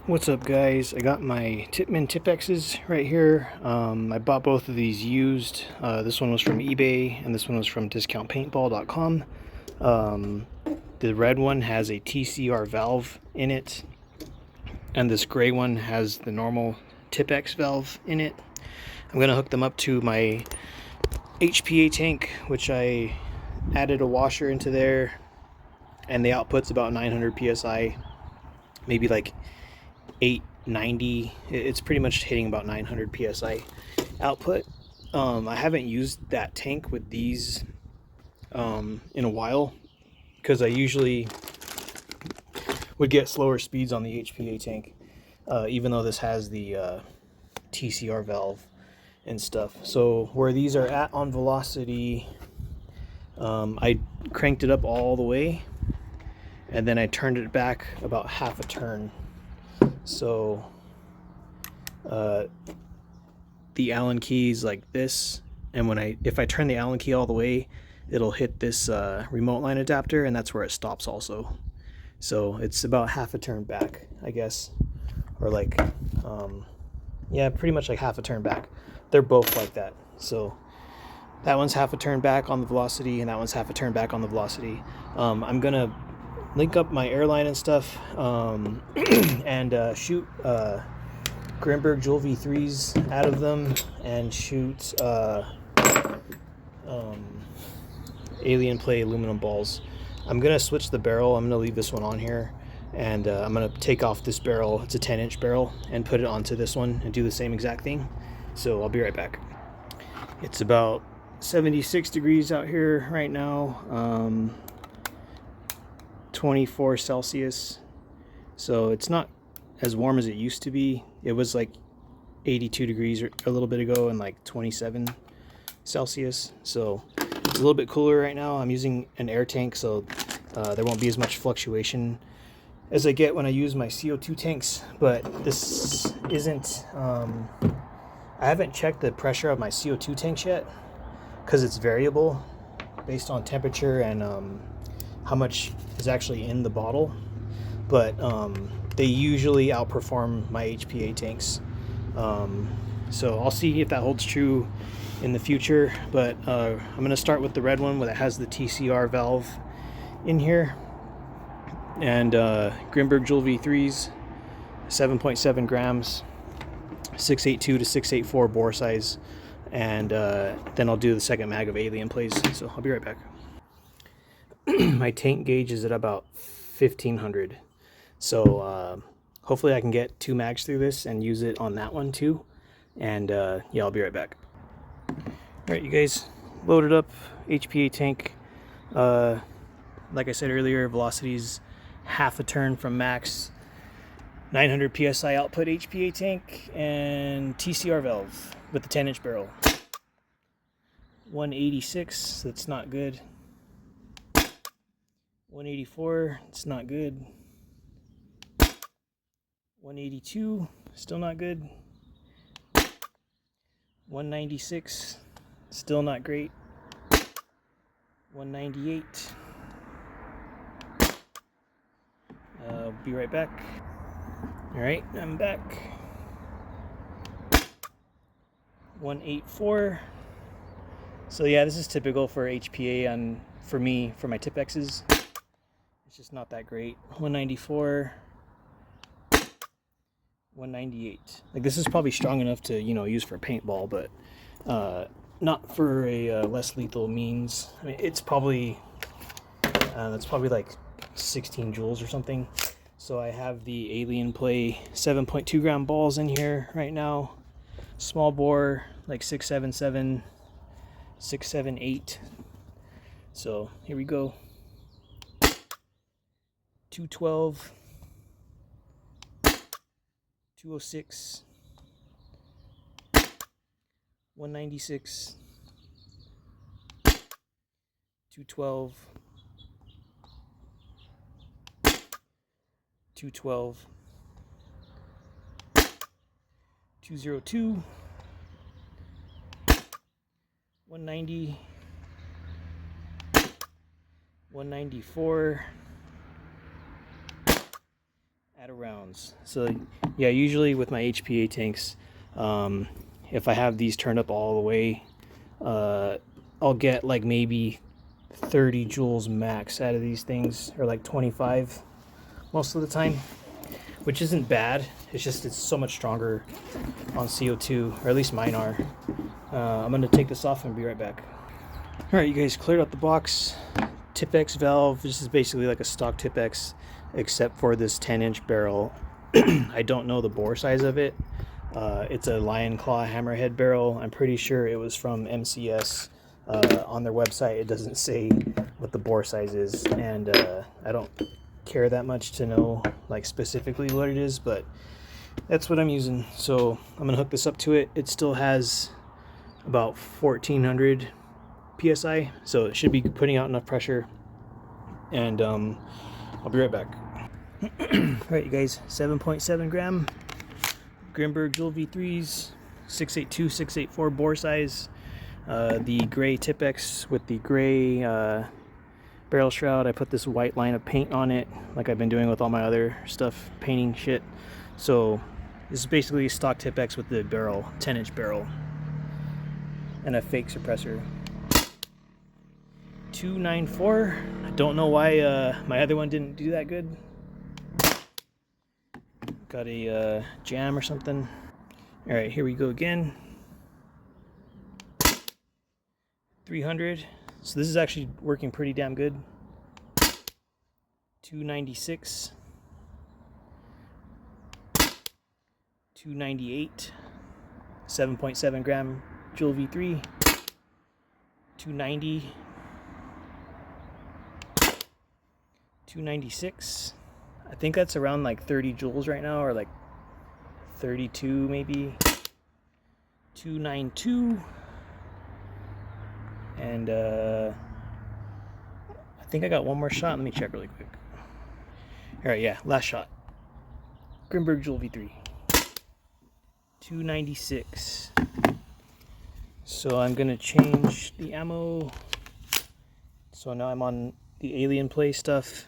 What's up, guys? I got my Tippmann TiPXs right here. I bought both of these used. This one was from eBay and this one was from discountpaintball.com. The red one has a TCR valve in it, and this gray one has the normal TiPX valve in it. I'm gonna hook them up to my HPA tank, which I added a washer into there, and the output's about 900 psi, maybe like 890. It's pretty much hitting about 900 psi output. I haven't used that tank with these in a while because I usually would get slower speeds on the HPA tank, even though this has the TCR valve and stuff. So where these are at on velocity, I cranked it up all the way and then I turned it back about half a turn. So the Allen key is like this, and if I turn the Allen key all the way, it'll hit this remote line adapter, and that's where it stops also. So it's about half a turn back, I guess, or like yeah, pretty much like half a turn back. They're both like that. So that one's half a turn back on the velocity, and that one's half a turn back on the velocity. I'm gonna link up my airline and stuff, and shoot Grimburg Jewel V3s out of them, and shoot Alien Play aluminum balls. I'm gonna switch the barrel. I'm gonna leave this one on here, and I'm gonna take off this barrel. It's a 10-inch barrel, and put it onto this one and do the same exact thing. So I'll be right back. It's about 76 degrees out here right now, 24 Celsius. So it's not as warm as it used to be. It was like 82 degrees a little bit ago and like 27 Celsius. So it's a little bit cooler right now. I'm using an air tank, so there won't be as much fluctuation as I get when I use my CO2 tanks. But this isn't, I haven't checked the pressure of my CO2 tanks yet because it's variable based on temperature and how much is actually in the bottle. But they usually outperform my HPA tanks. So I'll see if that holds true in the future. But I'm going to start with the red one that has the TCR valve in here. And Grimburg Jewel V3s, 7.7 grams, 682 to 684 bore size. And then I'll do the second mag of Alien Plays. So I'll be right back. My tank gauge is at about 1500. So hopefully I can get 2 mags through this and use it on that one too. And yeah, I'll be right back. All right, you guys, loaded up HPA tank. Like I said earlier, velocity's half a turn from max. 900 psi output HPA tank, and TCR valve with the 10-inch barrel. 186, that's not good. 184, it's not good. 182, still not good. 196, still not great. 198. I'll be right back. All right, I'm back. 184. So yeah, this is typical for HPA and for me, for my TiPXs. It's just not that great. 194. 198. Like, this is probably strong enough to, use for paintball, but not for a less lethal means. I mean, it's probably that's probably like 16 joules or something. So I have the Alien Play 7.2 gram balls in here right now. Small bore, like 677, 678. So here we go. 212. 206, 196, 212, 212, 202, 190, 194, out of rounds. So yeah, usually with my HPA tanks, if I have these turned up all the way, I'll get like maybe 30 joules max out of these things, or like 25 most of the time, which isn't bad. It's just it's so much stronger on CO2, or at least mine are. I'm gonna take this off and be right back. All right, you guys, cleared out the box. TiPX valve. This is basically like a stock TiPX, except for this 10-inch barrel. I don't know the bore size of it. It's a lion claw hammerhead barrel. I'm pretty sure it was from MCS. On their website, it doesn't say what the bore size is, and I don't care that much to know like specifically what it is, but that's what I'm using. So I'm gonna hook this up to it. It still has about 1400 psi, so it should be putting out enough pressure, and I'll be right back. Alright, you guys, 7.7 gram Grimburg Joule V3s, 682 684 bore size. The gray TiPX with the gray barrel shroud. I put this white line of paint on it, like I've been doing with all my other stuff, painting shit. So this is basically stock TiPX with the barrel, 10-inch barrel, and a fake suppressor. 294. I don't know why my other one didn't do that good. Got a jam or something. All right, here we go again. 300. So this is actually working pretty damn good. 296. 298. 7.7 gram Joule V3. 290. 296. I think that's around like 30 joules right now, or like 32 maybe. 292. And I think I got one more shot. Let me check really quick. All right, yeah, last shot. Grimburg Joule V3. 296. So I'm gonna change the ammo. So now I'm on the alien play stuff,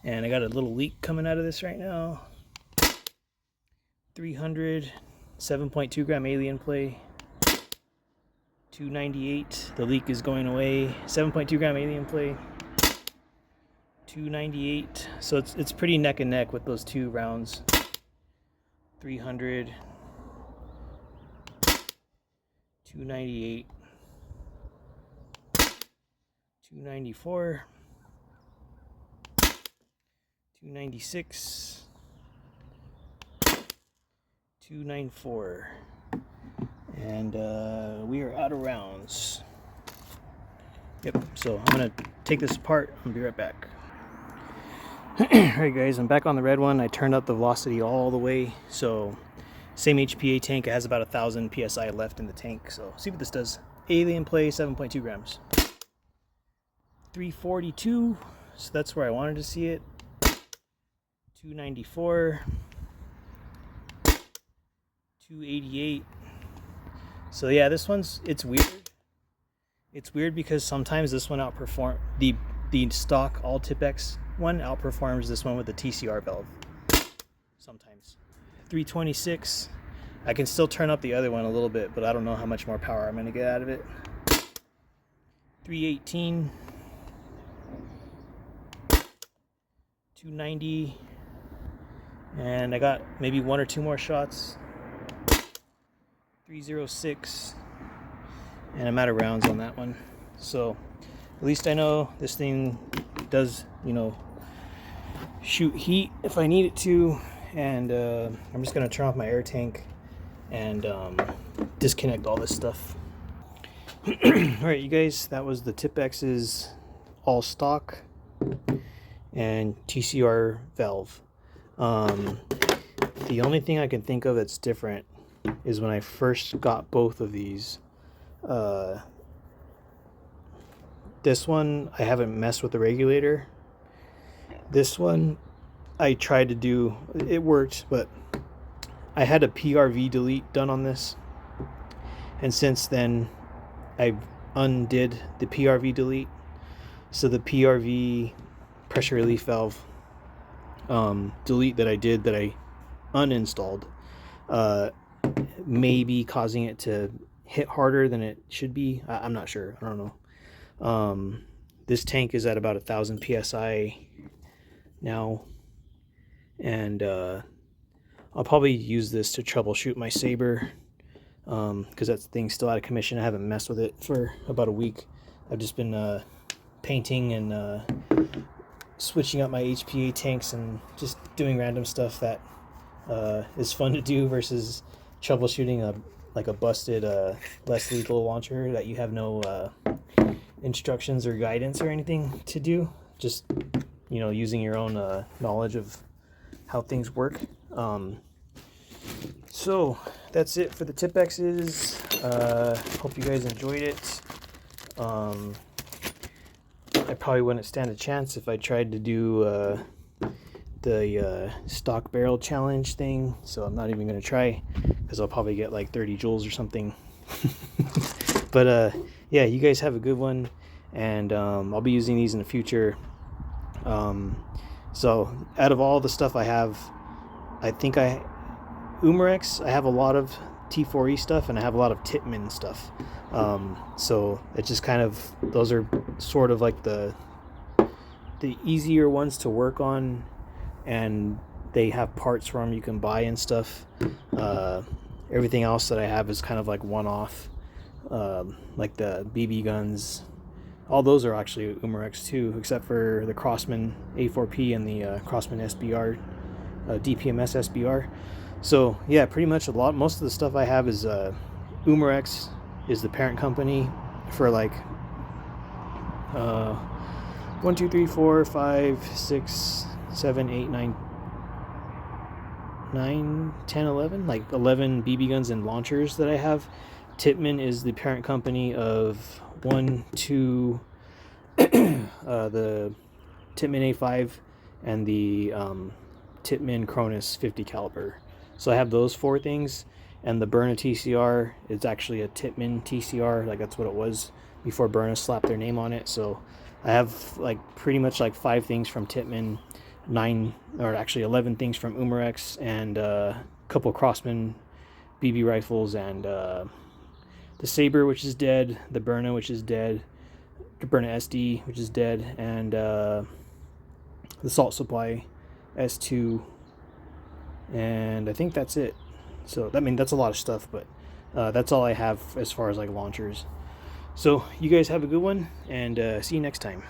and I got a little leak coming out of this right now. 300, 7.2 gram alien play. 298, the leak is going away. 7.2 gram alien play. 298, so it's pretty neck and neck with those two rounds. 300, 298, 294, 296, 294. And we are out of rounds. Yep, so I'm gonna take this apart and be right back. Alright guys, I'm back on the red one. I turned up the velocity all the way, so same HPA tank. It has about 1,000 psi left in the tank, so see what this does. Alien play, 7.2 grams. 342, so that's where I wanted to see it. 294. 288. So yeah, this one's, it's weird. It's weird because sometimes this one outperforms the stock all TiPX one outperforms this one with the TCR valve. Sometimes. 326. I can still turn up the other one a little bit, but I don't know how much more power I'm going to get out of it. 318. 290. And I got maybe one or two more shots. 306. And I'm out of rounds on that one. So at least I know this thing does, you know, shoot heat if I need it to. And I'm just going to turn off my air tank and disconnect all this stuff. Alright, you guys, that was the TiPX's all stock and TCR valve. The only thing I can think of that's different is when I first got both of these. This one, I haven't messed with the regulator. This one, I tried to do, it worked, but I had a PRV delete done on this. And since then, I undid the PRV delete. So the PRV pressure relief valve delete that I did that I uninstalled may be causing it to hit harder than it should be. I'm not sure. I don't know. This tank is at about 1,000 psi now, and I'll probably use this to troubleshoot my Saber, because that thing's still out of commission. I haven't messed with it for about a week. I've just been painting and switching up my HPA tanks and just doing random stuff that is fun to do versus troubleshooting a busted less lethal launcher that you have no instructions or guidance or anything to do. Just, you know, using your own knowledge of how things work. So that's it for the TiPXs. Hope you guys enjoyed it. I probably wouldn't stand a chance if I tried to do the stock barrel challenge thing, so I'm not even going to try, because I'll probably get like 30 joules or something. But yeah, you guys have a good one, and I'll be using these in the future. So out of all the stuff I have, I think Umarex, I have a lot of T4E stuff, and I have a lot of Tippmann stuff. So it's just kind of, those are sort of like the easier ones to work on, and they have parts for them you can buy and stuff. Everything else that I have is kind of like one-off, like the BB guns. All those are actually Umarex too, except for the Crossman A4P and the Crossman SBR, DPMS SBR. So yeah, pretty much most of the stuff I have is Umarex is the parent company for like 1, 2, 3, 4, 5, 6, 7, 8, 9, 10, 11, like 11 BB guns and launchers that I have. Tippmann is the parent company of 1, 2, the Tippmann A5 and the Tippmann Cronus 50 caliber. So I have those 4 things, and the Berna TCR is actually a Tippmann TCR, like that's what it was before Berna slapped their name on it. So I have like pretty much like 5 things from Tippmann, 9 or actually 11 things from Umarex, and a couple Crossman BB rifles, and the Saber, which is dead, the Berna, which is dead, the Berna SD, which is dead, and the Salt Supply S2, and I think that's it. So I mean, that's a lot of stuff, but that's all I have as far as like launchers. So you guys have a good one, and see you next time.